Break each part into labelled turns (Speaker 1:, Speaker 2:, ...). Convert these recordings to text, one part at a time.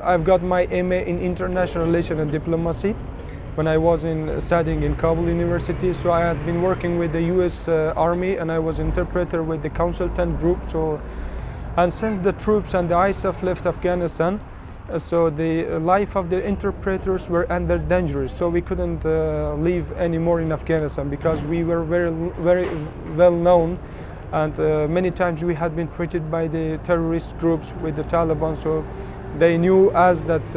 Speaker 1: I've got my MA in International Relations and Diplomacy when I was studying in Kabul University. So I had been working with the US Army, and I was interpreter with the consultant group. And since the troops and the ISAF left Afghanistan, so the life of the interpreters were under danger. So we couldn't live anymore in Afghanistan because we were very well known, and many times we had been treated by the terrorist groups with the Taliban. So they knew us that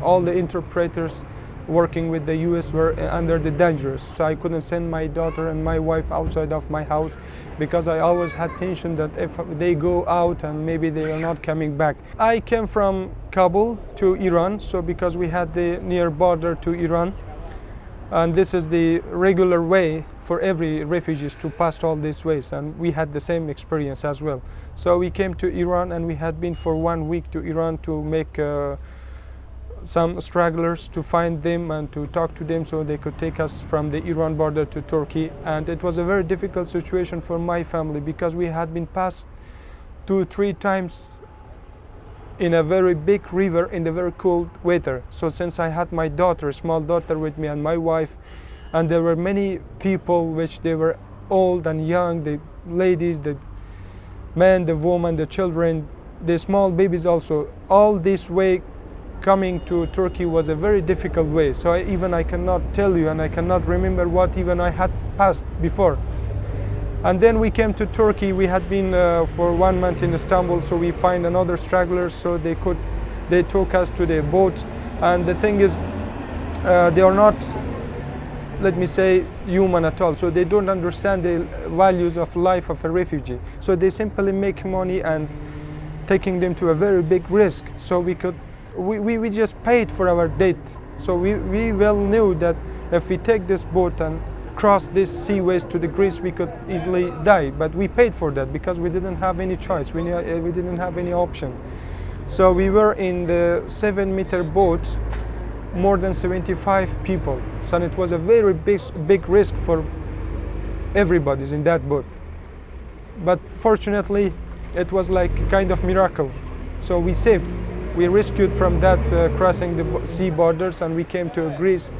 Speaker 1: all the interpreters working with the US were under the dangers. So I couldn't send my daughter and my wife outside of my house because I always had tension that if they go out and maybe they are not coming back. I came from Kabul to Iran, so because we had the near border to Iran, and this is the regular way for every refugees to pass all these ways, and we had the same experience as well. So we came to Iran, and we had been for 1 week to Iran to make some stragglers, to find them and to talk to them so they could take us from the Iran border to Turkey. And it was a very difficult situation for my family because we had been passed 2-3 times in a very big river in the very cold weather. So since I had my daughter, small daughter with me, and my wife, and there were many people which they were old and young, the ladies, the men, the women, the children, the small babies also. All this way coming to Turkey was a very difficult way. So I cannot tell you, and I cannot remember what even I had passed before. And then we came to Turkey. We had been for 1 month in Istanbul, so we find another stragglers, so they took us to the boat. And the thing is, they are not, let me say, human at all. So they don't understand the values of life of a refugee. So they simply make money and taking them to a very big risk. So we just paid for our date. So we well knew that if we take this boat and cross these seaways to the Greece, we could easily die. But we paid for that because we didn't have any choice. We didn't have any option. So we were in the 7-meter boat, more than 75 people. So it was a very big risk for everybody in that boat. But fortunately, it was like a kind of miracle. So we saved. We rescued from that crossing the sea borders, and we came to Greece.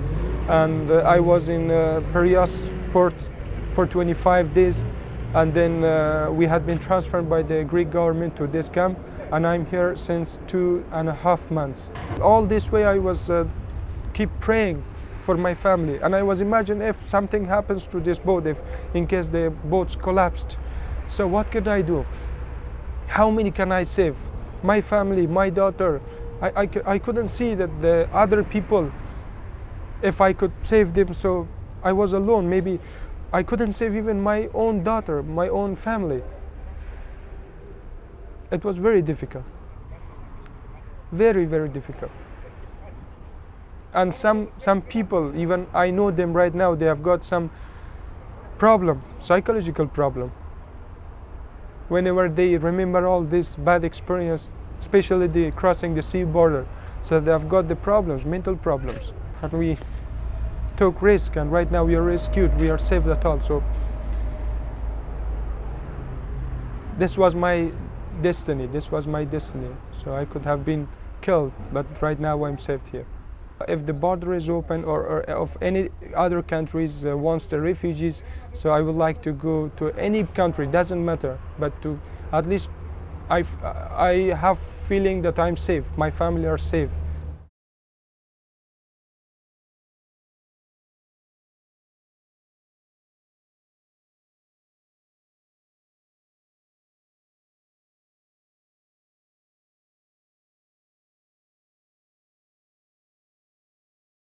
Speaker 1: And I was in Piraeus port for 25 days, and then we had been transferred by the Greek government to this camp, and I'm here since 2.5 months. All this way I was keep praying for my family, and I was imagining if something happens to this boat, if in case the boats collapsed. So what could I do? How many can I save? My family, my daughter. I couldn't see that the other people, if I could save them, so I was alone. Maybe I couldn't save even my own daughter, my own family. It was very difficult. Very, very difficult. And some people, even I know them right now, they have got some problem, psychological problem. Whenever they remember all this bad experience, especially the crossing the sea border, so they have got the problems, mental problems. And we took risk, and right now we are rescued, we are saved at all. So this was my destiny, So I could have been killed, but right now I'm saved here. If the border is open, or if any other countries wants the refugees, so I would like to go to any country, doesn't matter, but to at least I have feeling that I'm safe, my family are safe.